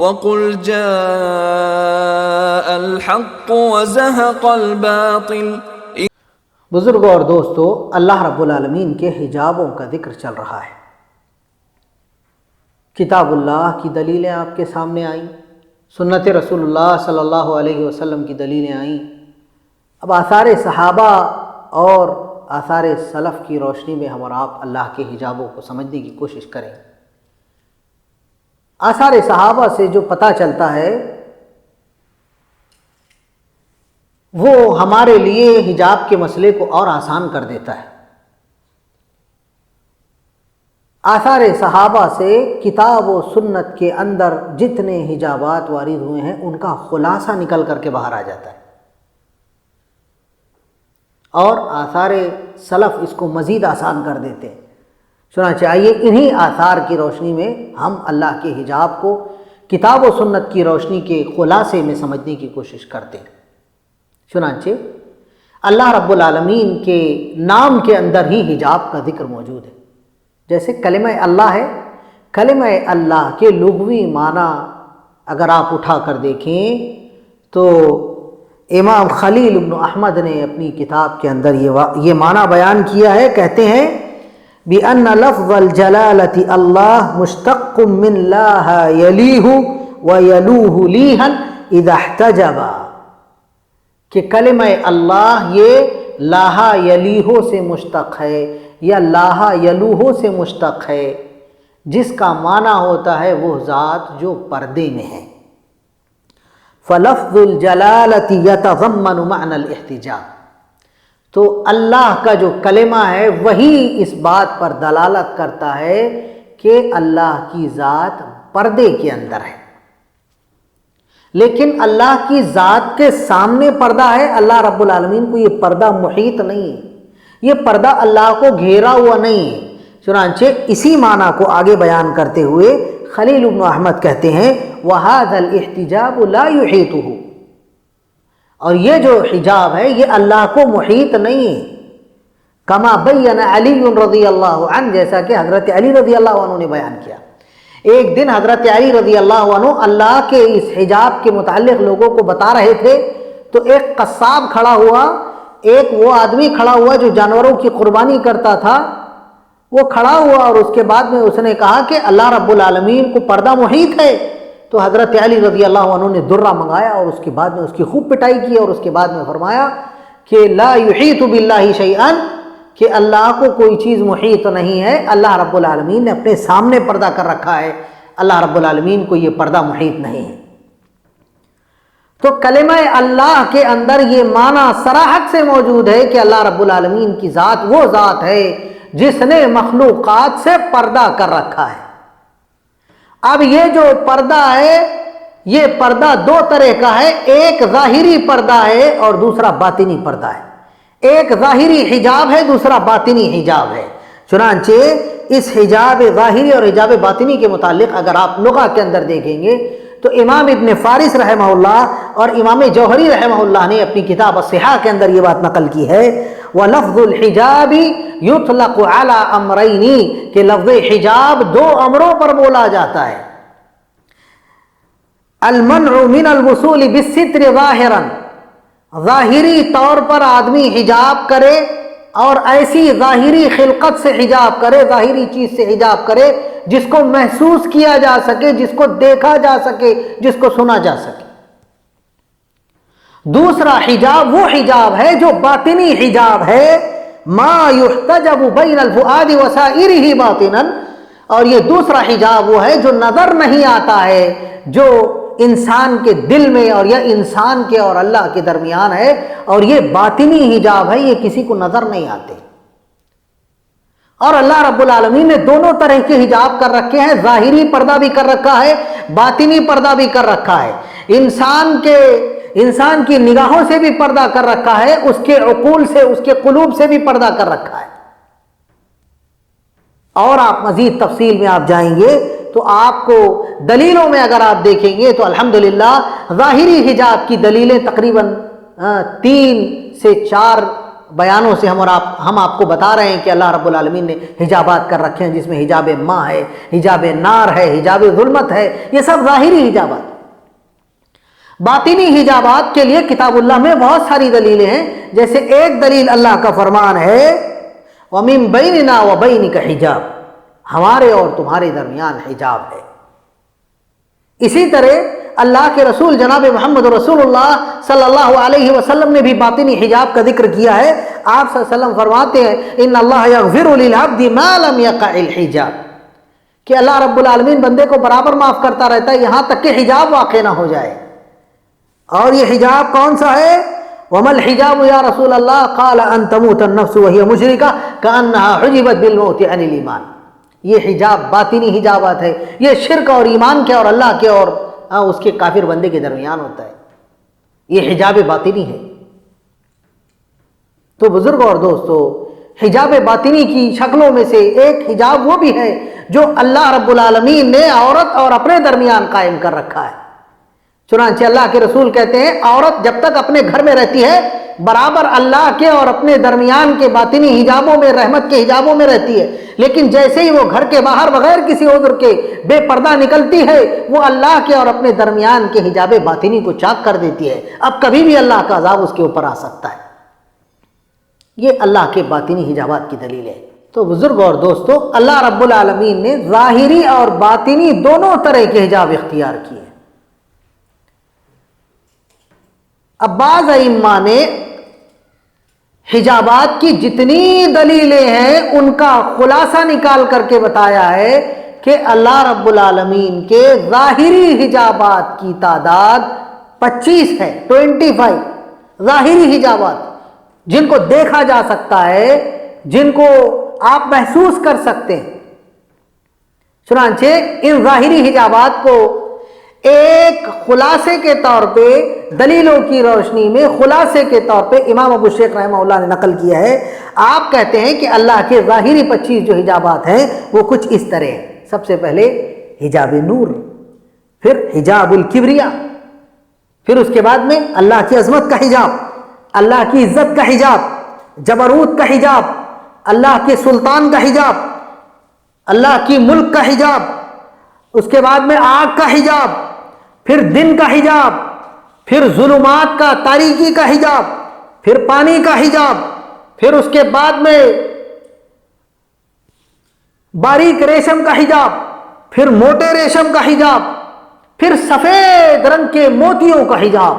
وَقُلْ جَاءَ الْحَقُّ وَزَهَقَ الْبَاطِلُ۔ بزرگوں اور دوستو، اللہ رب العالمین کے حجابوں کا ذکر چل رہا ہے۔ کتاب اللہ کی دلیلیں آپ کے سامنے آئیں، سنت رسول اللہ صلی اللہ علیہ وسلم کی دلیلیں آئیں۔ اب آثار صحابہ اور آثار سلف کی روشنی میں ہم اور آپ اللہ کے حجابوں کو سمجھنے کی کوشش کریں۔ آثار صحابہ سے جو پتہ چلتا ہے وہ ہمارے لیے حجاب کے مسئلے کو اور آسان کر دیتا ہے۔ آثار صحابہ سے کتاب و سنت کے اندر جتنے حجابات وارد ہوئے ہیں ان کا خلاصہ نکل کر کے باہر آ جاتا ہے، اور آثار سلف اس کو مزید آسان کر دیتے ہیں۔ چنانچہ آئیے انہی آثار کی روشنی میں ہم اللہ کے حجاب کو کتاب و سنت کی روشنی کے خلاصے میں سمجھنے کی کوشش کرتے ہیں۔ چنانچہ اللہ رب العالمین کے نام کے اندر ہی حجاب کا ذکر موجود ہے۔ جیسے کلمہ اللہ ہے، کلمہ اللہ کے لغوی معنی اگر آپ اٹھا کر دیکھیں تو امام خلیل ابن احمد نے اپنی کتاب کے اندر یہ معنی بیان کیا ہے۔ کہتے ہیں بِأَنَّ لَفْظَ الْجَلَالَةِ اللَّهُ مُشْتَقٌّ مِّن لَاهَ يَلِيهُ وَيَلُوهُ لِيهًا إِذَا احْتَجَبَ، کہ کلمہ اللہ یہ لاہا یلیہو سے مشتق ہے یا لاہا یلوہو سے مشتق ہے، جس کا معنی ہوتا ہے وہ ذات جو پردے میں ہے۔ فَلَفْظُ الْجَلَالَةِ يَتَضَمَّنُ مَعْنَى الْاحْتِجَابِ، تو اللہ کا جو کلمہ ہے وہی اس بات پر دلالت کرتا ہے کہ اللہ کی ذات پردے کے اندر ہے۔ لیکن اللہ کی ذات کے سامنے پردہ ہے، اللہ رب العالمین کو یہ پردہ محیط نہیں ہے، یہ پردہ اللہ کو گھیرا ہوا نہیں ہے۔ چنانچہ اسی معنی کو آگے بیان کرتے ہوئے خلیل ابن احمد کہتے ہیں وَهَذَا الْاحْتِجَابُ لَا يُحِيطُهُ، اور یہ جو حجاب ہے یہ اللہ کو محیط نہیں ہے۔ کما بین علی رضی اللہ عنہ، جیسا کہ حضرت علی رضی اللہ عنہ نے بیان کیا۔ ایک دن حضرت علی رضی اللہ عنہ اللہ کے اس حجاب کے متعلق لوگوں کو بتا رہے تھے، تو ایک قصاب کھڑا ہوا، ایک وہ آدمی کھڑا ہوا جو جانوروں کی قربانی کرتا تھا، وہ کھڑا ہوا اور اس کے بعد میں اس نے کہا کہ اللہ رب العالمین کو پردہ محیط ہے۔ تو حضرت علی رضی اللہ عنہ نے درہ منگایا اور اس کے بعد میں اس کی خوب پٹائی کی، اور اس کے بعد میں فرمایا کہ لا یحیط باللہ شیئا، کہ اللہ کو کوئی چیز محیط نہیں ہے، اللہ رب العالمین نے اپنے سامنے پردہ کر رکھا ہے، اللہ رب العالمین کو یہ پردہ محیط نہیں ہے۔ تو کلمہ اللہ کے اندر یہ معنی صراحت سے موجود ہے کہ اللہ رب العالمین کی ذات وہ ذات ہے جس نے مخلوقات سے پردہ کر رکھا ہے۔ اب یہ جو پردہ ہے یہ پردہ دو طرح کا ہے، ایک ظاہری پردہ ہے اور دوسرا باطنی پردہ ہے۔ ایک ظاہری حجاب ہے، دوسرا باطنی حجاب ہے۔ چنانچہ اس حجاب ظاہری اور حجاب باطنی کے متعلق اگر آپ لغہ کے اندر دیکھیں گے تو امام ابن فارس رحمہ اللہ اور امام جوہری رحمہ اللہ نے اپنی کتاب الصحاح کے اندر یہ بات نقل کی ہے وَلَفْظُ الْحِجَابِ يُطْلَقُ عَلَىٰ أَمْرَيْنِ، کہ لفظ حجاب دو امروں پر بولا جاتا ہے۔ المنع من الوصول بالستر ظاہرا، ظاہری طور پر آدمی حجاب کرے اور ایسی ظاہری خلقت سے حجاب کرے، ظاہری چیز سے حجاب کرے جس کو محسوس کیا جا سکے، جس کو دیکھا جا سکے، جس کو سنا جا سکے۔ دوسرا حجاب وہ حجاب ہے جو باطنی حجاب ہے، ما يحتجب بین الفؤاد وسائرہ باطنا، اور یہ دوسرا حجاب وہ ہے جو نظر نہیں آتا ہے، جو انسان کے دل میں اور یا انسان کے اور اللہ کے درمیان ہے، اور یہ باطنی حجاب ہے، یہ کسی کو نظر نہیں آتے۔ اور اللہ رب العالمین نے دونوں طرح کے حجاب کر رکھے ہیں، ظاہری پردہ بھی کر رکھا ہے، باطنی پردہ بھی کر رکھا ہے۔ انسان کی نگاہوں سے بھی پردہ کر رکھا ہے، اس کے عقول سے، اس کے قلوب سے بھی پردہ کر رکھا ہے۔ اور آپ مزید تفصیل میں آپ جائیں گے تو آپ کو دلیلوں میں اگر آپ دیکھیں گے تو الحمدللہ ظاہری حجاب کی دلیلیں تقریباً 3 سے 4 بیانوں سے ہم آپ کو بتا رہے ہیں کہ اللہ رب العالمین نے حجابات کر رکھے ہیں، جس میں حجاب ماں ہے، حجاب نار ہے، حجاب ظلمت ہے، یہ سب ظاہری حجابات۔ باطنی حجابات کے لیے کتاب اللہ میں بہت ساری دلیلیں ہیں، جیسے ایک دلیل اللہ کا فرمان ہے وَمِن بَيْنِنَا وَبَيْنِكَ حجاب، ہمارے اور تمہارے درمیان حجاب ہے۔ اسی طرح اللہ کے رسول جناب محمد رسول اللہ صلی اللہ علیہ وسلم نے بھی باطنی حجاب کا ذکر کیا ہے۔ آپ صلی اللہ علیہ وسلم فرماتے ہیں ان اللہ یغفر للعبد ما لم یقع الحجاب، کہ اللہ رب العالمین بندے کو برابر معاف کرتا رہتا ہے یہاں تک کہ حجاب واقع نہ ہو جائے۔ اور یہ حجاب کون سا ہے؟ وَمَا الْحِجَابُ يَا رسول اللہ قَالَ أَن تَمُوتَ النَّفْسُ وَهِيَ مُشْرِكَةٌ كَأَنَّهَا حُجِبَتْ بِالْمَوْتِ عَنِ الْإِيمَانِ۔ یہ حجاب باطنی حجابات ہے، یہ شرک اور ایمان کے اور اللہ کے اور اس کے کافر بندے کے درمیان ہوتا ہے، یہ حجاب باطنی ہے۔ تو بزرگ اور دوستو، حجاب باطنی کی شکلوں میں سے ایک حجاب وہ بھی ہے جو اللہ رب العالمین نے عورت اور اپنے درمیان قائم کر رکھا ہے۔ چنانچہ اللہ کے رسول کہتے ہیں عورت جب تک اپنے گھر میں رہتی ہے برابر اللہ کے اور اپنے درمیان کے باطنی حجابوں میں، رحمت کے حجابوں میں رہتی ہے، لیکن جیسے ہی وہ گھر کے باہر بغیر کسی عذر کے بے پردہ نکلتی ہے وہ اللہ کے اور اپنے درمیان کے حجاب باطنی کو چاک کر دیتی ہے۔ اب کبھی بھی اللہ کا عذاب اس کے اوپر آ سکتا ہے۔ یہ اللہ کے باطنی حجابات کی دلیل ہے۔ تو بزرگ اور دوستو، اللہ رب العالمین نے ظاہری اور باطنی دونوں طرح کے حجاب اختیار کیے۔ اب بعض ائمہ نے حجابات کی جتنی دلیلیں ہیں ان کا خلاصہ نکال کر کے بتایا ہے کہ اللہ رب العالمین کے ظاہری حجابات کی تعداد 25 ہے، 25 ظاہری حجابات جن کو دیکھا جا سکتا ہے، جن کو آپ محسوس کر سکتے ہیں۔ چنانچہ ان ظاہری حجابات کو ایک خلاصے کے طور پہ دلیلوں کی روشنی میں خلاصے کے طور پہ امام ابو شیخ رحمہ اللہ نے نقل کیا ہے۔ آپ کہتے ہیں کہ اللہ کے ظاہری 25 جو حجابات ہیں وہ کچھ اس طرح ہیں۔ سب سے پہلے حجاب نور، پھر حجاب الکبریا، پھر اس کے بعد میں اللہ کی عظمت کا حجاب، اللہ کی عزت کا حجاب، جبروت کا حجاب، اللہ کے سلطان کا حجاب، اللہ کی ملک کا حجاب، اس کے بعد میں آگ کا حجاب، پھر دن کا حجاب، پھر ظلمات کا، تاریکی کا حجاب، پھر پانی کا حجاب، پھر اس کے بعد میں باریک ریشم کا حجاب، پھر موٹے ریشم کا حجاب، پھر سفید رنگ کے موتیوں کا حجاب،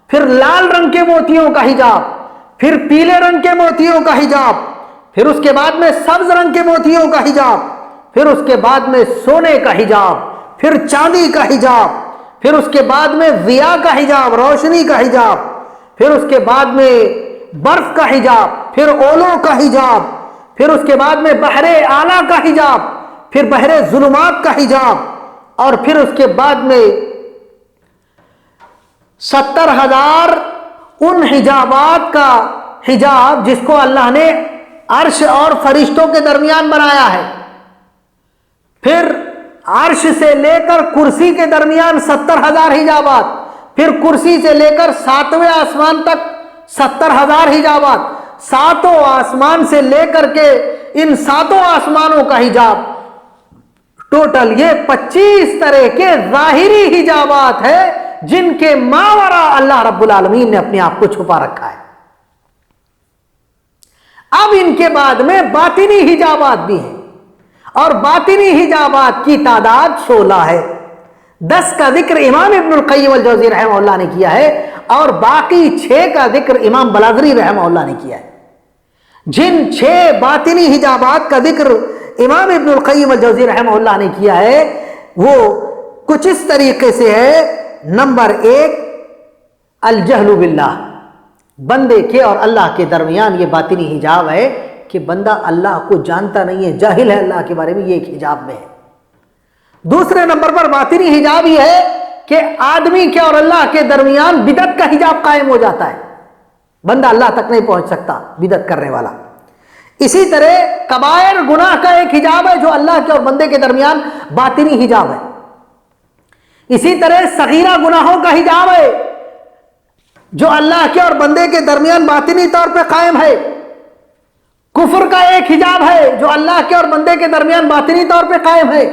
پھر لال رنگ کے موتیوں کا حجاب، پھر پیلے رنگ کے موتیوں کا حجاب، پھر اس کے بعد میں سبز رنگ کے موتیوں کا حجاب، پھر اس کے بعد میں سونے کا حجاب، پھر چاندی کا حجاب، پھر اس کے بعد میں ضیاء کا حجاب، روشنی کا حجاب، پھر اس کے بعد میں برف کا حجاب، پھر اولوں کا حجاب، پھر اس کے بعد میں بحر اعلیٰ کا حجاب، پھر بحر ظلمات کا حجاب، اور پھر اس کے بعد میں 70,000 ان حجابات کا حجاب جس کو اللہ نے عرش اور فرشتوں کے درمیان بنایا ہے، پھر عرش سے لے کر کرسی کے درمیان 70,000 حجابات، پھر کرسی سے لے کر 7ویں آسمان تک 70,000 حجابات، 7 آسمان سے لے کر کے ان 7 آسمانوں کا حجاب، ٹوٹل یہ 25 طرح کے ظاہری حجابات ہیں جن کے ماورا اللہ رب العالمین نے اپنے آپ کو چھپا رکھا ہے۔ اب ان کے بعد میں باطنی حجابات بھی ہیں، اور باطنی حجابات کی تعداد 16 ہے۔ 10 کا ذکر امام ابن القیم الجوزی رحمہ اللہ نے کیا ہے، اور باقی 6 کا ذکر امام بلاغری رحمہ اللہ نے کیا ہے۔ جن 6 باطنی حجابات کا ذکر امام ابن القیم الجوزی رحمہ اللہ نے کیا ہے وہ کچھ اس طریقے سے ہے۔ نمبر 1، الجہل باللہ، بندے کے اور اللہ کے درمیان یہ باطنی حجاب ہے کہ بندہ اللہ کو جانتا نہیں ہے، جاہل ہے اللہ کے بارے میں، یہ ایک حجاب میں ہے۔ دوسرے نمبر پر باطنی حجاب یہ ہے کہ آدمی کے اور اللہ کے درمیان بدعت کا حجاب قائم ہو جاتا ہے، بندہ اللہ تک نہیں پہنچ سکتا بدعت کرنے والا۔ اسی طرح کبائر گناہ کا ایک حجاب ہے جو اللہ کے اور بندے کے درمیان باطنی حجاب ہے۔ اسی طرح صغیرہ گناہوں کا حجاب ہے جو اللہ کے اور بندے کے درمیان باطنی طور پہ قائم ہے. کفر کا ایک حجاب ہے جو اللہ کے اور بندے کے درمیان باطنی طور پہ قائم ہے.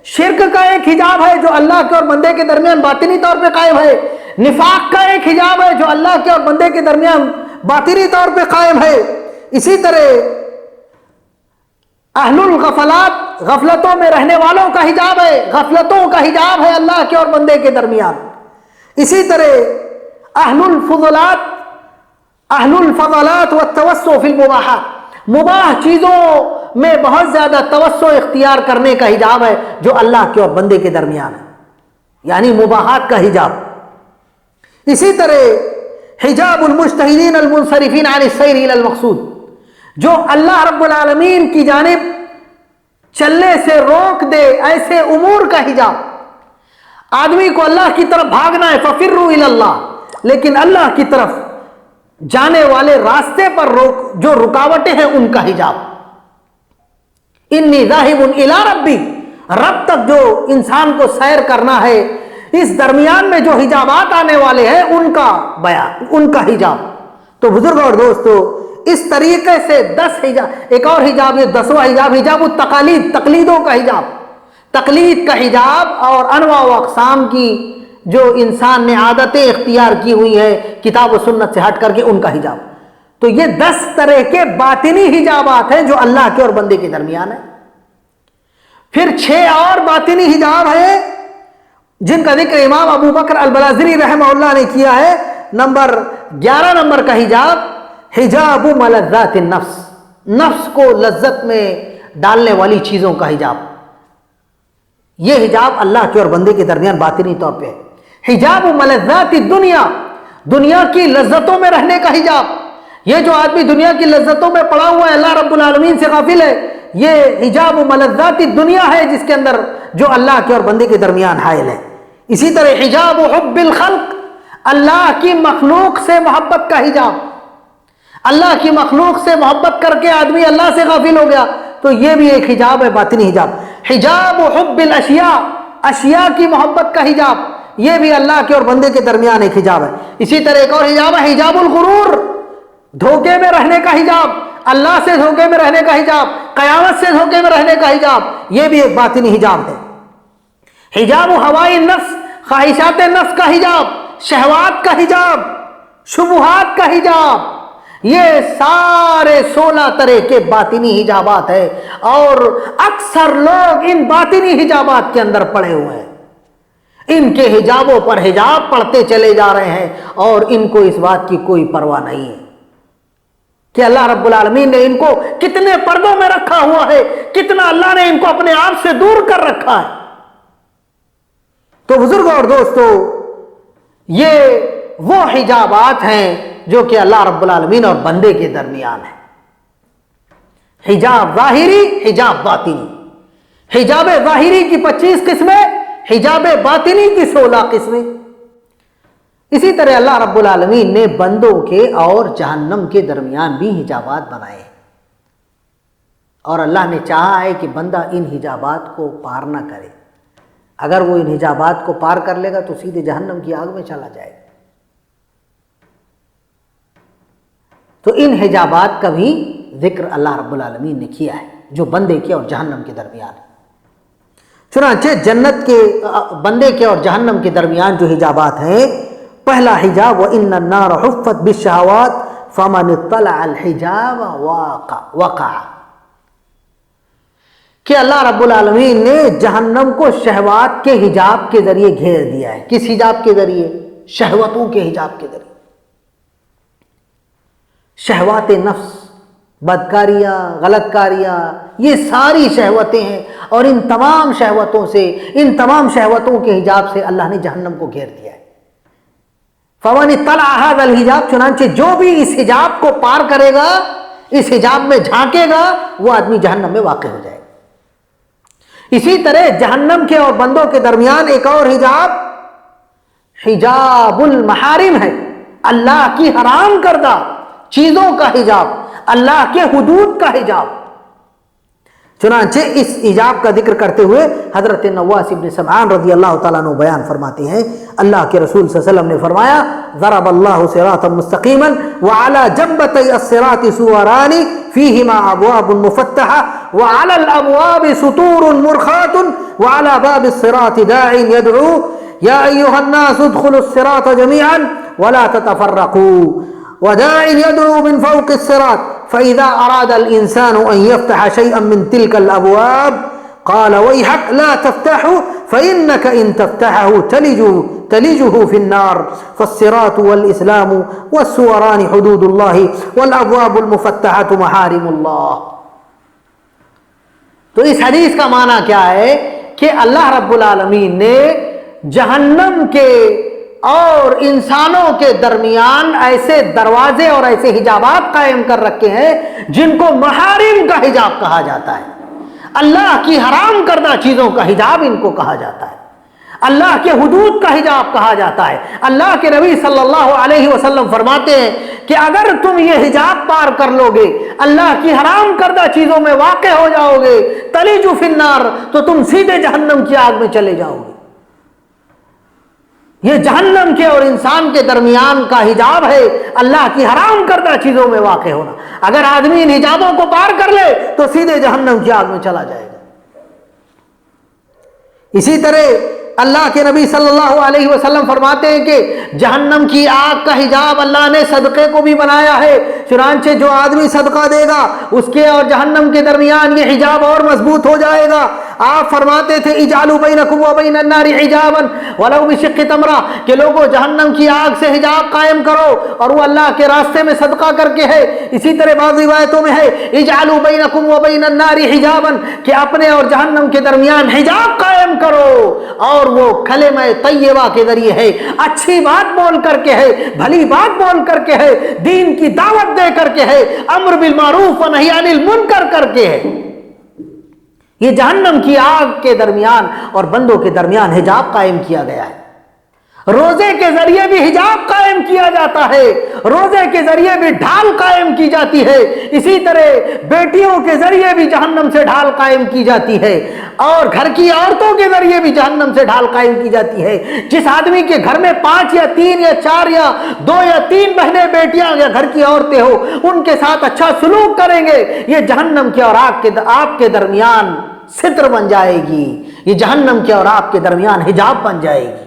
شرک کا ایک حجاب ہے جو اللہ کے اور بندے کے درمیان باطنی طور پہ قائم ہے. نفاق کا ایک حجاب ہے جو اللہ کے اور بندے کے درمیان باطنی طور پہ قائم ہے. اسی طرح اہل الغفلات، غفلتوں میں رہنے والوں کا حجاب ہے، غفلتوں کا حجاب ہے اللہ کے اور بندے کے درمیان. اسی طرح اہل الفضلات والتوسع فی المباحات، مباح چیزوں میں بہت زیادہ توسع اختیار کرنے کا حجاب ہے جو اللہ کے اور بندے کے درمیان ہے، یعنی مباحات کا حجاب. اسی طرح حجاب المجتہدین المنصرفین عن السیر الی المقصود، جو اللہ رب العالمین کی جانب چلنے سے روک دے ایسے امور کا حجاب. آدمی کو اللہ کی طرف بھاگنا ہے، ففروا الی اللہ، لیکن اللہ کی طرف جانے والے راستے پر جو رکاوٹیں ہیں ان کا حجاب. انی ذاہب الی ربی، رب تک جو انسان کو سیر کرنا ہے، اس درمیان میں جو حجابات آنے والے ہیں ان کا بیان، ان کا حجاب. تو بزرگ اور دوستو، اس طریقے سے 10 حجاب، ایک اور حجاب، یہ 10واں حجاب، حجاب التقالید، تقلیدوں کا حجاب. تقلید کا حجاب اور انواع و اقسام کی جو انسان نے عادتیں اختیار کی ہوئی ہے کتاب و سنت سے ہٹ کر کے، ان کا حجاب. تو یہ 10 طرح کے باطنی حجابات ہیں جو اللہ کے اور بندے کے درمیان ہیں. پھر 6 اور باطنی حجاب ہیں جن کا ذکر امام ابو بکر البلازری رحمہ اللہ نے کیا ہے. نمبر 11 نمبر کا حجاب، حجاب ملذات النفس، نفس کو لذت میں ڈالنے والی چیزوں کا حجاب. یہ حجاب اللہ کے اور بندے کے درمیان باطنی طور پہ ہے. حجاب ملذات الدنیا، دنیا کی لذتوں میں رہنے کا حجاب. یہ جو آدمی دنیا کی لذتوں میں پڑا ہوا ہے، اللہ رب العالمین سے غافل ہے، یہ حجاب ملذات الدنیا ہے جس کے اندر جو اللہ کے اور بندے کے درمیان حائل ہے. اسی طرح حجاب حب الخلق، اللہ کی مخلوق سے محبت کا حجاب. اللہ کی مخلوق سے محبت کر کے آدمی اللہ سے غافل ہو گیا، تو یہ بھی ایک حجاب ہے، باطنی حجاب. حجاب حب الاشیاء، اشیاء کی محبت کا حجاب، یہ بھی اللہ کے اور بندے کے درمیان ایک حجاب ہے. اسی طرح ایک اور حجاب ہے حجاب الغرور، دھوکے میں رہنے کا حجاب، اللہ سے دھوکے میں رہنے کا حجاب، قیامت سے دھوکے میں رہنے کا حجاب، یہ بھی ایک باطنی حجاب ہے. حجاب ہوائی نفس، خواہشات نفس کا حجاب، شہوات کا حجاب، شبہات کا حجاب، یہ سارے 16 طرح کے باطنی حجابات ہیں. اور اکثر لوگ ان باطنی حجابات کے اندر پڑے ہوئے ہیں، ان کے حجابوں پر حجاب پڑھتے چلے جا رہے ہیں اور ان کو اس بات کی کوئی پرواہ نہیں ہے کہ اللہ رب العالمین نے ان کو کتنے پردوں میں رکھا ہوا ہے، کتنا اللہ نے ان کو اپنے آپ سے دور کر رکھا ہے. تو بزرگوں اور دوستو، یہ وہ حجابات ہیں جو کہ اللہ رب العالمین اور بندے کے درمیان ہے. حجاب ظاہری، حجاب باطنی. حجاب ظاہری کی 25 قسمیں، حجاب باطنی کی 16 قسمیں. اسی طرح اللہ رب العالمین نے بندوں کے اور جہنم کے درمیان بھی حجابات بنائے ہیں، اور اللہ نے چاہا ہے کہ بندہ ان حجابات کو پار نہ کرے. اگر وہ ان حجابات کو پار کر لے گا تو سیدھے جہنم کی آگ میں چلا جائے گا. تو ان حجابات کا بھی ذکر اللہ رب العالمین نے کیا ہے جو بندے کے اور جہنم کے درمیان ہے. چنانچہ جنت کے، بندے کے اور جہنم کے درمیان جو حجابات ہیں، پہلا حجاب وَإِنَّ النَّارَ حُفَّتْ بِالشَّهَوَاتِ فَمَنِ اطَّلَعَ الْحِجَابَ وَقَعَ، کہ اللہ رب العالمین نے جہنم کو شہوات کے حجاب کے ذریعے گھیر دیا ہے. کس حجاب کے ذریعے؟ شہوتوں کے حجاب کے ذریعے. شہوات نفس، بدکاریاں، غلط کاریاں، یہ ساری شہوتیں ہیں، اور ان تمام شہوتوں سے، ان تمام شہوتوں کے حجاب سے اللہ نے جہنم کو گھیر دیا ہے. فَمَنِ اطَّلَعَ هَذَا الْحِجَابَ، چنانچہ جو بھی اس حجاب کو پار کرے گا، اس حجاب میں جھانکے گا، وہ آدمی جہنم میں واقع ہو جائے گا. اسی طرح جہنم کے اور بندوں کے درمیان ایک اور حجاب حجاب المحارم ہے، اللہ کی حرام کردہ چیزوں کا حجاب، اللہ کے حدود کا حجاب. چنانچہ اس ایجاب کا ذکر کرتے ہوئے حضرت نواس ابن سمعان رضی اللہ تعالیٰ عنہ بیان فرماتے ہیں اللہ کے رسول صلی اللہ علیہ وسلم نے فرمایا ضرب اللہ صراطا مستقیما وعلى جنبتي الصراط سوران فيهما ابواب مفتحة وعلى الابواب سطور مرخاة وعلى باب الصراط داع يدعو يا ايها الناس ادخلوا الصراط جميعا ولا تتفرقوا وداع يدعو من فوق الصراط فإذا أراد الإنسان أن يفتح شيئا من تلك الأبواب قال ويحك لا تفتحه فإنك إن تفتحه تلجه في النار فالصراط والإسلام والسوران حدود الله والأبواب المفتحة محارم الله. تو اس حدیث کا معنی کیا ہے کہ اللہ رب العالمین نے جہنم کے اور انسانوں کے درمیان ایسے دروازے اور ایسے حجابات قائم کر رکھے ہیں جن کو محارم کا حجاب کہا جاتا ہے. اللہ کی حرام کردہ چیزوں کا حجاب ان کو کہا جاتا ہے, اللہ کے حدود کا حجاب کہا جاتا ہے. اللہ کے نبی صلی اللہ علیہ وسلم فرماتے ہیں کہ اگر تم یہ حجاب پار کر لو گے, اللہ کی حرام کردہ چیزوں میں واقع ہو جاؤ گے, تلیجو فی النار, تو تم سیدھے جہنم کی آگ میں چلے جاؤ گے. یہ جہنم کے اور انسان کے درمیان کا حجاب ہے, اللہ کی حرام کردہ چیزوں میں واقع ہونا. اگر آدمی ان حجابوں کو پار کر لے تو سیدھے جہنم کی آگ میں چلا جائے گا. اسی طرح اللہ کے نبی صلی اللہ علیہ وسلم فرماتے ہیں کہ جہنم کی آگ کا حجاب اللہ نے صدقے کو بھی بنایا ہے. چنانچہ جو آدمی صدقہ دے گا اس کے اور جہنم کے درمیان یہ حجاب اور مضبوط ہو جائے گا. آپ فرماتے تھے اجعلوا بینکم وبین النار حجابا ولو بشق تمرہ, کہ لوگوں جہنم کی آگ سے حجاب قائم کرو, اور وہ اللہ کے راستے میں صدقہ کر کے ہے. اسی طرح بعض روایتوں میں ہے اجعلوا بینکم وبین النار حجابا, کہ اپنے اور جہنم کے درمیان حجاب قائم کرو. اور وہ کلمہ طیبہ کے ذریعے ہے, اچھی بات بول کر کے ہے, بھلی بات بول کر کے ہے, دین کی دعوت دے کر کے ہے, امر بالمعروف و نہی عن المنکر کر کے ہے. یہ جہنم کی آگ کے درمیان اور بندوں کے درمیان حجاب قائم کیا گیا ہے. روزے کے ذریعے بھی حجاب قائم کیا جاتا ہے, روزے کے ذریعے بھی ڈھال قائم کی جاتی ہے. اسی طرح بیٹیوں کے ذریعے بھی جہنم سے ڈھال قائم کی جاتی ہے, اور گھر کی عورتوں کے ذریعے بھی جہنم سے ڈھال قائم کی جاتی ہے. جس آدمی کے گھر میں 5 یا 3 یا 4 یا 2 یا 3 بہنیں بیٹیاں یا گھر کی عورتیں ہو, ان کے ساتھ اچھا سلوک کریں گے, یہ جہنم کے اور آپ کے درمیان ستر بن جائے گی, یہ جہنم کے اور آپ کے درمیان حجاب بن جائے گی.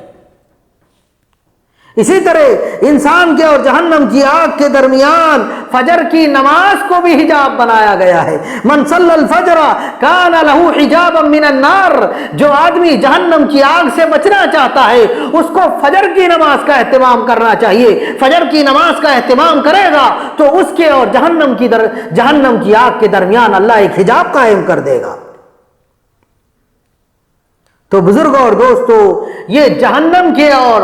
اسی طرح انسان کے اور جہنم کی آگ کے درمیان فجر کی نماز کو بھی حجاب بنایا گیا ہے. من صلی الفجر کان لہ حجابا من النار, جو آدمی جہنم کی آگ سے بچنا چاہتا ہے اس کو فجر کی نماز کا اہتمام کرنا چاہیے. فجر کی نماز کا اہتمام کرے گا تو اس کے اور جہنم کی آگ کے درمیان اللہ ایک حجاب قائم کر دے گا. تو بزرگوں اور دوستو, یہ جہنم کے اور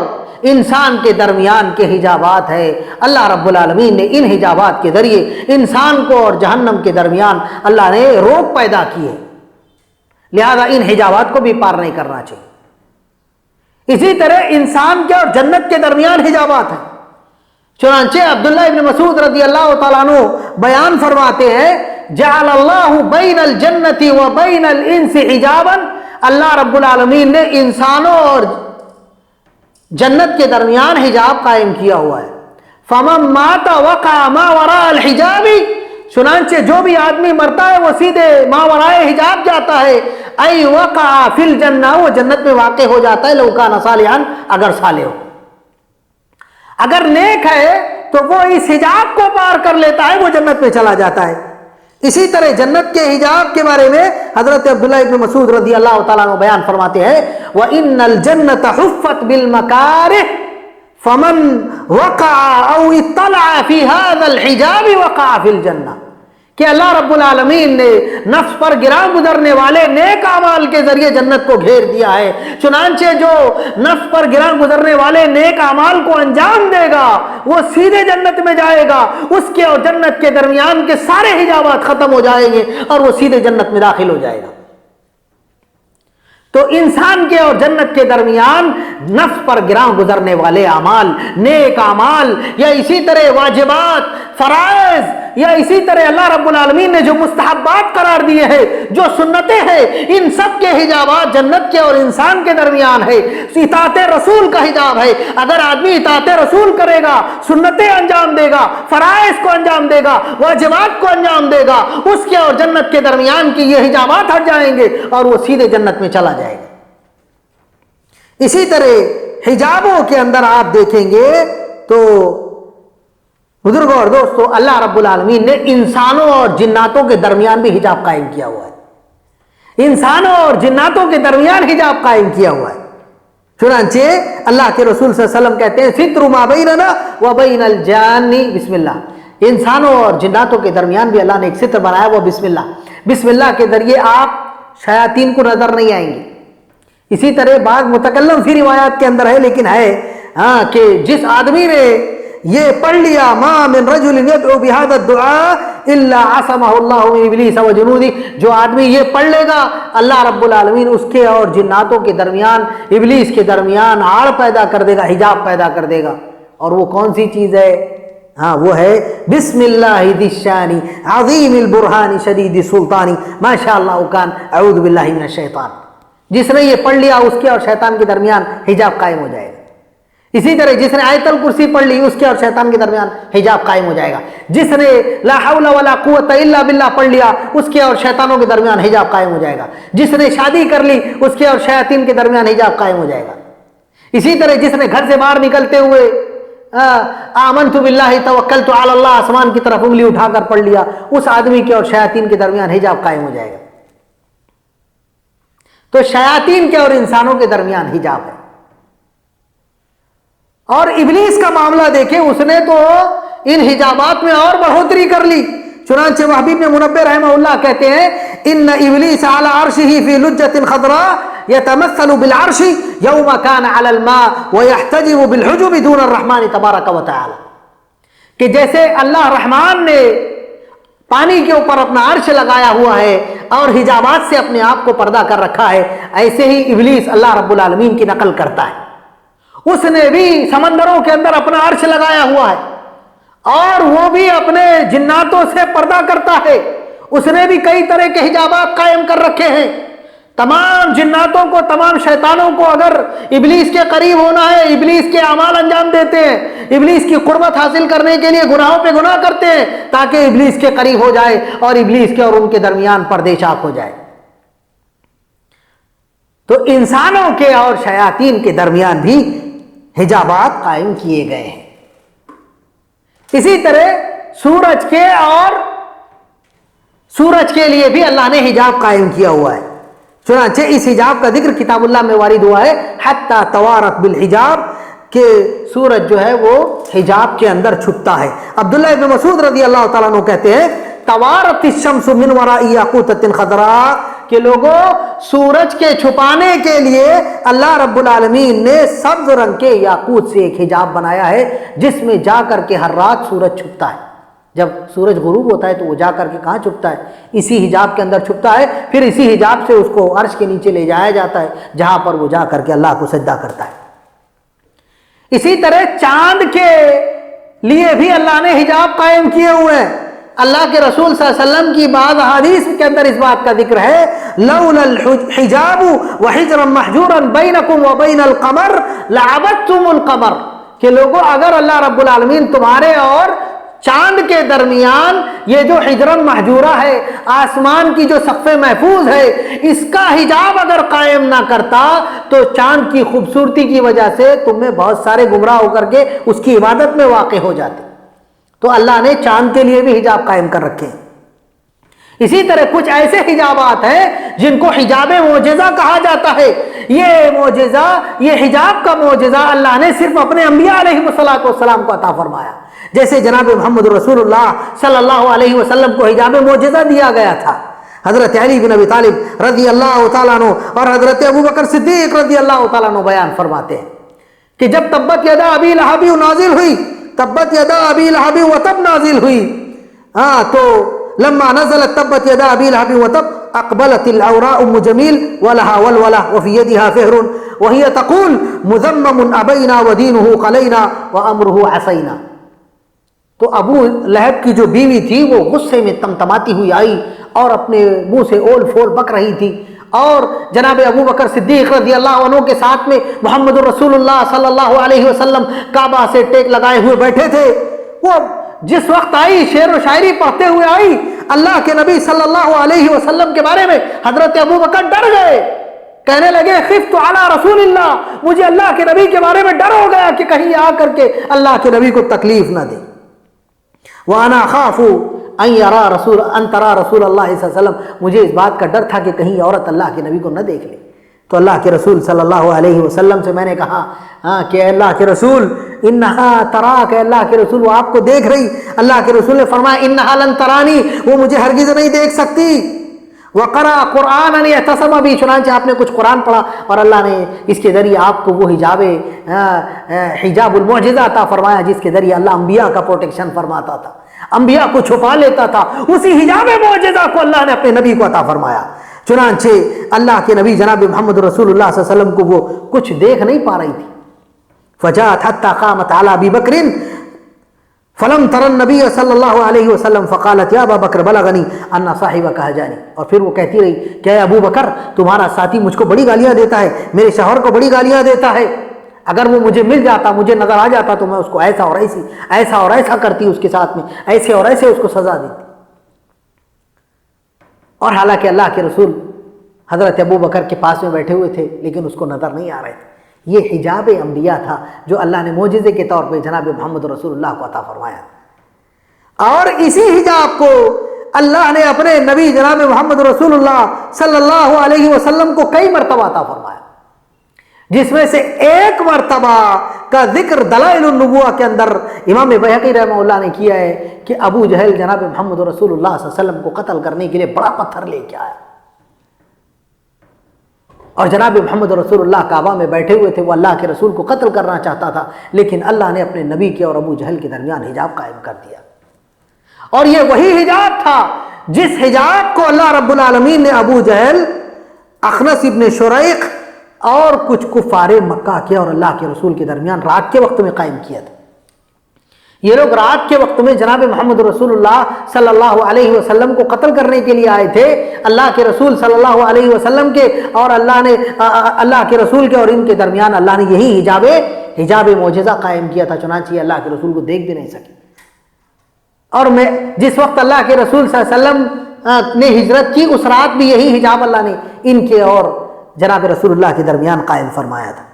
انسان کے درمیان کے حجابات ہے. اللہ رب العالمین نے ان حجابات کے ذریعے انسان کو اور جہنم کے درمیان اللہ نے روک پیدا کی ہے, لہذا ان حجابات کو بھی پار نہیں کرنا چاہیے. اسی طرح انسان کے اور جنت کے درمیان حجابات ہیں. چنانچہ عبداللہ ابن مسعود رضی اللہ تعالیٰ عنہ بیان فرماتے ہیں جعل اللہ بین الجنت و بین الانس حجابا, اللہ رب العالمین نے انسانوں اور جنت کے درمیان حجاب قائم کیا ہوا ہے. فمن مات وقع ما وراء الحجاب, چنانچہ جو بھی آدمی مرتا ہے وہ سیدھے ما وراء حجاب جاتا ہے. ای وقع فی الجنہ, وہ جنت میں واقع ہو جاتا ہے. لو کان صالحا, اگر صالح ہو, اگر نیک ہے تو وہ اس حجاب کو پار کر لیتا ہے, وہ جنت میں چلا جاتا ہے. اسی طرح جنت کے حجاب کے بارے میں حضرت عبداللہ ابن مسعود رضی اللہ تعالیٰ عنہ بیان فرماتے ہیں وَإِنَّ الْجَنَّةَ حُفَّتْ بِالْمَكَارِهِ فَمَنْ وَقَعَ أَوْ اطَّلَعَ فِي هَذَا الْحِجَابِ وَقَعَ فِي الْجَنَّةِ, کہ اللہ رب العالمین نے نفس پر گراں گزرنے والے نیک اعمال کے ذریعے جنت کو گھیر دیا ہے. چنانچہ جو نفس پر گراں گزرنے والے نیک اعمال کو انجام دے گا وہ سیدھے جنت میں جائے گا. اس کے اور جنت کے درمیان کے سارے حجابات ختم ہو جائیں گے اور وہ سیدھے جنت میں داخل ہو جائے گا. تو انسان کے اور جنت کے درمیان نفس پر گراں گزرنے والے اعمال, نیک اعمال, یا اسی طرح واجبات, فرائض, یا اسی طرح اللہ رب العالمین نے جو مستحبات قرار دیے ہیں، جو سنتیں ہیں، ان سب کے حجابات جنت کے اور انسان کے درمیان ہے۔ اطاعت رسول کا حجاب ہے، اگر آدمی اطاعت رسول کرے گا، سنتیں انجام دے گا، فرائض کو انجام دے گا، واجبات کو انجام دے گا، اس کے اور جنت کے درمیان کی یہ حجابات ہٹ جائیں گے اور وہ سیدھے جنت میں چلا جائے گا۔ اسی طرح حجابوں کے اندر آپ دیکھیں گے تو بزرگوں اور دوستو، اللہ رب العالمین نے انسانوں اور جناتوں کے درمیان بھی حجاب قائم کیا ہوا ہے، انسانوں اور جناتوں کے درمیان حجاب قائم کیا ہوا ہے۔ چنانچہ اللہ کے رسول صلی اللہ علیہ وسلم کہتے ہیں ستر ما بیننا و بین الجان بسم اللہ، انسانوں اور جناتوں کے درمیان بھی اللہ نے ایک ستر بنایا، وہ بسم اللہ۔ بسم اللہ کے ذریعے آپ شیاطین کو نظر نہیں آئیں گے۔ اسی طرح بعض متکلم فی روایات کے اندر ہے، لیکن ہے کہ جس آدمی نے یہ پڑھ لیا ما من رجل يدعو بهذا الدعاء الا عصمه الله من ابلیس وجنودہ، جو آدمی یہ پڑھ لے گا اللہ رب العالمین اس کے اور جناتوں کے درمیان، ابلیس کے درمیان آڑ پیدا کر دے گا، حجاب پیدا کر دے گا۔ اور وہ کون سی چیز ہے؟ ہاں وہ ہے بسم اللہ ذی الشان عظیم البرہان شدید السلطان ما شاء اللہ کان اعوذ باللہ من الشیطان۔ جس نے یہ پڑھ لیا اس کے اور شیطان کے درمیان حجاب قائم ہو جائے گا۔ اسی طرح جس نے آیت الکرسی پڑھ لی اس کے اور شیطان کے درمیان حجاب قائم ہو جائے گا۔ جس نے لا حول ولا قوت الا باللہ پڑھ لیا اس کے اور شیطانوں کے درمیان حجاب قائم ہو جائے گا۔ جس نے شادی کر لی اس کے اور شیاطین کے درمیان حجاب قائم ہو جائے گا۔ اسی طرح جس نے گھر سے باہر نکلتے ہوئے آمنت باللہ توکلت علی اللہ آسمان کی طرف انگلی اٹھا کر پڑھ لیا، اس آدمی کے اور شیاطین کے درمیان حجاب قائم ہو جائے گا۔ تو شیاطین کے اور انسانوں کے درمیان حجاب ہے۔ اور ابلیس کا معاملہ دیکھیں، اس نے تو ان حجابات میں اور بڑھوتری کر لی۔ چنانچہ وہبی بن منبہ رحمہ اللہ کہتے ہیں ان ابلیس علی عرشہ فی لجۃ خضراء یتمثل بالعرش یوم کان علی الماء ویحتجب بالحجب دون الرحمن تبارک و تعالی، کہ جیسے اللہ رحمان نے پانی کے اوپر اپنا عرش لگایا ہوا ہے اور حجابات سے اپنے آپ کو پردہ کر رکھا ہے، ایسے ہی ابلیس اللہ رب العالمین کی نقل کرتا ہے۔ اس نے بھی سمندروں کے اندر اپنا عرش لگایا ہوا ہے اور وہ بھی اپنے جناتوں سے پردہ کرتا ہے۔ اس نے بھی کئی طرح کے حجابات قائم کر رکھے ہیں۔ تمام جناتوں کو، تمام شیطانوں کو اگر ابلیس کے قریب ہونا ہے، ابلیس کے اعمال انجام دیتے ہیں، ابلیس کی قربت حاصل کرنے کے لیے گناہوں پہ گناہ کرتے ہیں تاکہ ابلیس کے قریب ہو جائے اور ابلیس کے اور ان کے درمیان پردے چاک ہو جائے۔ تو انسانوں کے اور شیاطین کے درمیان بھی حجابات قائم کیے گئے ہیں۔ اسی طرح سورج کے لیے بھی اللہ نے حجاب قائم کیا ہوا ہے۔ چنانچہ اس حجاب کا ذکر کتاب اللہ میں وارد ہوا ہے حتی توارت بالحجاب، کہ سورج جو ہے وہ حجاب کے اندر چھپتا ہے۔ عبداللہ ابن مسعود رضی اللہ تعالیٰ عنہ کہتے ہیں توارت الشمس من وراء یاقوتۃ خضراء، کہ لوگوں سورج کے چھپانے کے لیے اللہ رب العالمین نے سبز رنگ کے یاقوت سے ایک حجاب بنایا ہے جس میں جا کر کے ہر رات سورج چھپتا ہے۔ جب سورج غروب ہوتا ہے تو وہ جا کر کے کہاں چھپتا ہے؟ اسی حجاب کے اندر چھپتا ہے، پھر اسی حجاب سے اس کو عرش کے نیچے لے جایا جاتا ہے جہاں پر وہ جا کر کے اللہ کو سجدہ کرتا ہے۔ اسی طرح چاند کے لیے بھی اللہ نے حجاب قائم کیے ہوئے ہیں۔ اللہ کے رسول صلی اللہ علیہ وسلم کی بعض احادیث کے اندر اس بات کا ذکر ہے لولا الحجاب وحجرا محجورا بینکم وبین القمر لعبدتم القمر، کہ لوگوں اگر اللہ رب العالمین تمہارے اور چاند کے درمیان یہ جو حجرن محجورہ ہے، آسمان کی جو سقف محفوظ ہے، اس کا حجاب اگر قائم نہ کرتا تو چاند کی خوبصورتی کی وجہ سے تم میں بہت سارے گمراہ ہو کر کے اس کی عبادت میں واقع ہو جاتے۔ تو اللہ نے چاند کے لیے بھی حجاب قائم کر رکھے ہیں۔ اسی طرح کچھ ایسے حجابات ہیں جن کو حجاب معجزہ کہا جاتا ہے۔ یہ معجزہ، یہ حجاب کا معجزہ اللہ نے صرف اپنے انبیاء علیہ السلام کو عطا فرمایا، جیسے جناب محمد رسول اللہ صلی اللہ علیہ وسلم کو حجاب معجزہ دیا گیا تھا۔ حضرت علی بن ابی طالب رضی اللہ تعالیٰ عنہ اور حضرت ابوبکر صدیق رضی اللہ تعالیٰ عنہ بیان فرماتے ہیں کہ جب تبت یدا ابی لہب نازل ہوئی، تبت یدا ابی لہب وتب نازل ہوئی، تو لما نزلت تبت یدا ابی لہب وتب اقبلت العوراء ام جمیل ولها ولولہ وفی یدها فہر وہی تقول مذمم ابینا ودینہ قلینا وامرہ عصینا۔ تو ابو لہب کی جو بیوی تھی وہ غصے میں تمتماتی ہوئی آئی اور اپنے منہ سے اول پھول بک رہی تھی، اور جناب ابو بکر صدیق رضی اللہ عنہ کے ساتھ میں محمد الرسول اللہ صلی اللہ علیہ وسلم کعبہ سے ٹیک لگائے ہوئے بیٹھے تھے۔ وہ جس وقت آئی شعر و شاعری پڑھتے ہوئے آئی، اللہ کے نبی صلی اللہ علیہ وسلم کے بارے میں حضرت ابو بکر ڈر گئے، کہنے لگے خفت علی رسول اللہ، مجھے اللہ کے نبی کے بارے میں ڈر ہو گیا کہ کہیں آ کر کے اللہ کے نبی کو تکلیف نہ دے۔ وَأَنَا أَخَافُ أَن تَرَى رسول اللہ صلی اللہ علیہ وسلم، مجھے اس بات کا ڈر تھا کہ کہیں عورت اللہ کے نبی کو نہ دیکھ لے۔ تو اللہ کے رسول صلی اللہ علیہ وسلم سے میں نے کہا کہ اے اللہ کے رسول انہا تراک، اے اللہ کے رسول وہ آپ کو دیکھ رہی۔ اللہ کے رسول نے فرمایا انہا لن ترانی، وہ مجھے ہرگز نہیں دیکھ سکتی۔ وقرأ قرآن اعتصم بھی، چنانچہ آپ نے کچھ قرآن پڑھا اور اللہ نے اس کے ذریعے آپ کو وہ حجاب المعجزہ عطا فرمایا جس کے ذریعے اللہ انبیاء کا پروٹیکشن فرماتا تھا، انبیاء کو چھپا لیتا تھا۔ اسی حجاب معجزہ کو اللہ نے اپنے نبی کو عطا فرمایا۔ چنانچہ اللہ کے نبی جناب محمد رسول اللہ صلی اللہ علیہ وسلم کو وہ کچھ دیکھ نہیں پا رہی تھی۔ فجاءت حتى قامت على ابی بکر فلم تر النبی صلی اللہ علیہ وسلم فقالت یا ابا بکر بلغنی ان صاحبک حجانی، اور پھر وہ کہتی رہی کہ اے ابو بکر تمہارا ساتھی مجھ کو بڑی گالیاں دیتا ہے، میرے شوہر کو بڑی گالیاں دیتا ہے، اگر وہ مجھے مل جاتا، مجھے نظر آ جاتا تو میں اس کو ایسا اور ایسا کرتی، اس کے ساتھ میں ایسے اور ایسے اس کو سزا دیتی۔ اور حالانکہ اللہ کے رسول حضرت ابو بکر کے پاس میں بیٹھے ہوئے تھے لیکن اس کو نظر نہیں آ رہے تھے۔ یہ حجاب انبیاء تھا جو اللہ نے معجزے کے طور پہ جناب محمد رسول اللہ کو عطا فرمایا، اور اسی حجاب کو اللہ نے اپنے نبی جناب محمد رسول اللہ صلی اللہ علیہ وسلم کو کئی مرتبہ عطا فرمایا، جس میں سے ایک مرتبہ کا ذکر دلائل النبوہ کے اندر امام بیہقی رحمہ اللہ نے کیا ہے کہ ابو جہل جناب محمد رسول اللہ صلی اللہ علیہ وسلم کو قتل کرنے کے لیے بڑا پتھر لے کے آیا، اور جناب محمد رسول اللہ کعبہ میں بیٹھے ہوئے تھے، وہ اللہ کے رسول کو قتل کرنا چاہتا تھا، لیکن اللہ نے اپنے نبی کے اور ابو جہل کے درمیان حجاب قائم کر دیا۔ اور یہ وہی حجاب تھا جس حجاب کو اللہ رب العالمین نے ابو جہل، اخنس ابن شریق اور کچھ کفار مکہ کے اور اللہ کے رسول کے درمیان رات کے وقت میں قائم کیا تھا۔ یہ لوگ رات کے وقت میں جناب محمد رسول اللہ صلی اللہ علیہ وسلم کو قتل کرنے کے لیے آئے تھے۔ اللہ کے رسول صلی اللہ علیہ وسلم کے اور اللہ کے رسول کے اور ان کے درمیان اللہ نے یہی حجاب معجزہ قائم کیا تھا، چنانچہ اللہ کے رسول کو دیکھ بھی نہیں سکے۔ اور میں جس وقت اللہ کے رسول صلی اللہ علیہ وسلم نے ہجرت کی، اس رات بھی یہی حجاب اللہ نے ان کے اور جناب رسول اللہ کے درمیان قائم فرمایا تھا،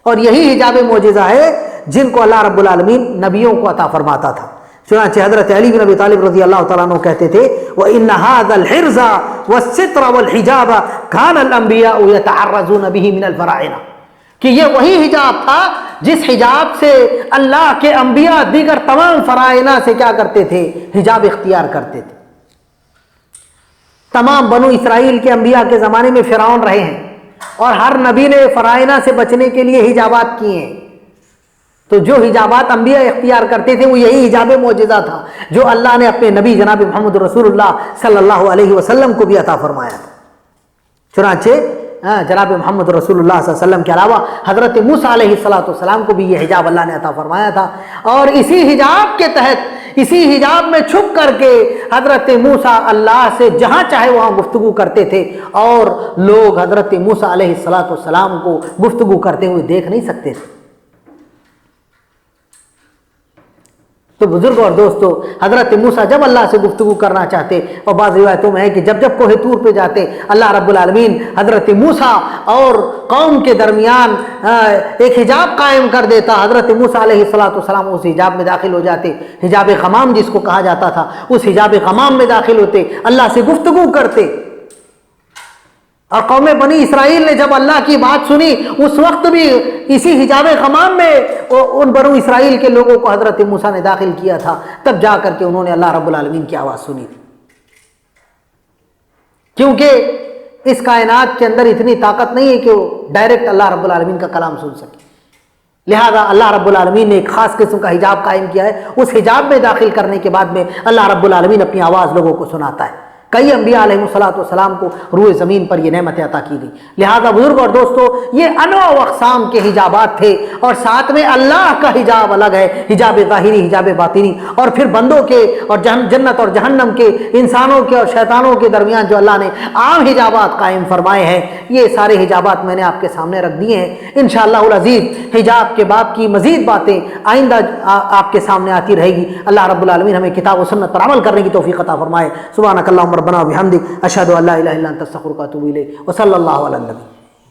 اور یہی حجاب معجزہ ہے جن کو اللہ رب العالمین نبیوں کو عطا فرماتا تھا۔ چنانچہ حضرت علی بن ابی طالب رضی اللہ تعالیٰ عنہ کہتے تھے وَإِنَّ هَذَا الْحِرْزَ وَالسِّتْرَ وَالْحِجَابَ كَانَ الْأَنْبِيَاءُ يَتَعَرَّضُونَ بِهِ مِنَ الْفَرَائِنَ، کہ یہ وہی حجاب تھا جس حجاب سے اللہ کے انبیاء دیگر تمام فرائض سے کیا کرتے تھے؟ حجاب اختیار کرتے تھے۔ تمام بنو اسرائیل کے انبیاء کے زمانے میں فرعون رہے ہیں، اور ہر نبی نے فرائض سے بچنے کے لیے حجابات کیے ہیں، تو جو حجابات انبیاء اختیار کرتے تھے وہ یہی حجاب معجزہ تھا جو اللہ نے اپنے نبی جناب محمد رسول اللہ صلی اللہ علیہ وسلم کو بھی عطا فرمایا تھا۔ چنانچہ جناب محمد رسول اللہ صلی اللہ علیہ وسلم کے علاوہ حضرت موسیٰ علیہ السلام کو بھی یہ حجاب اللہ نے عطا فرمایا تھا، اور اسی حجاب کے تحت، اسی حجاب میں چھپ کر کے حضرت موسیٰ اللہ سے جہاں چاہے وہاں گفتگو کرتے تھے، اور لوگ حضرت موسیٰ علیہ السلام کو گفتگو کرتے ہوئے دیکھ نہیں سکتے تھے۔ تو بزرگ اور دوستو، حضرت موسیٰ جب اللہ سے گفتگو کرنا چاہتے، اور بعض روایتوں میں ہے کہ جب کوہ طور پہ جاتے، اللہ رب العالمین حضرت موسیٰ اور قوم کے درمیان ایک حجاب قائم کر دیتا، حضرت موسیٰ علیہ السلام اس حجاب میں داخل ہو جاتے، حجاب غمام جس کو کہا جاتا تھا، اس حجاب غمام میں داخل ہوتے، اللہ سے گفتگو کرتے۔ اور قوم بنی اسرائیل نے جب اللہ کی بات سنی، اس وقت بھی اسی حجاب غمام میں ان بنو اسرائیل کے لوگوں کو حضرت موسیٰ نے داخل کیا تھا، تب جا کر کے انہوں نے اللہ رب العالمین کی آواز سنی تھی، کیونکہ اس کائنات کے اندر اتنی طاقت نہیں ہے کہ وہ ڈائریکٹ اللہ رب العالمین کا کلام سن سکے، لہذا اللہ رب العالمین نے ایک خاص قسم کا حجاب قائم کیا ہے۔ اس حجاب میں داخل کرنے کے بعد میں اللہ رب العالمین اپنی آواز لوگوں کو سناتا ہے۔ کئی انبیاء علیہ السلام کو روئے زمین پر یہ نعمت عطا کی گئی۔ لہذا بزرگ اور دوستو، یہ انواع و اقسام کے حجابات تھے، اور ساتھ میں اللہ کا حجاب الگ ہے، حجاب ظاہری، حجاب باطنی، اور پھر بندوں کے اور جنت اور جہنم کے، انسانوں کے اور شیطانوں کے درمیان جو اللہ نے عام حجابات قائم فرمائے ہیں، یہ سارے حجابات میں نے آپ کے سامنے رکھ دیے ہیں۔ انشاءاللہ العزیز حجاب کے باب کی مزید باتیں آئندہ آپ کے سامنے آتی رہے گی۔ اللہ رب العالمین ہمیں کتاب و سنت پر عمل کرنے کی توفیق عطا فرمائے۔ سبحانک اللہم ربنا و بحمدک، اشہد ان لا الہ الا انت، استغفرک و اتوب الیک، وصلی اللہ علی النبی۔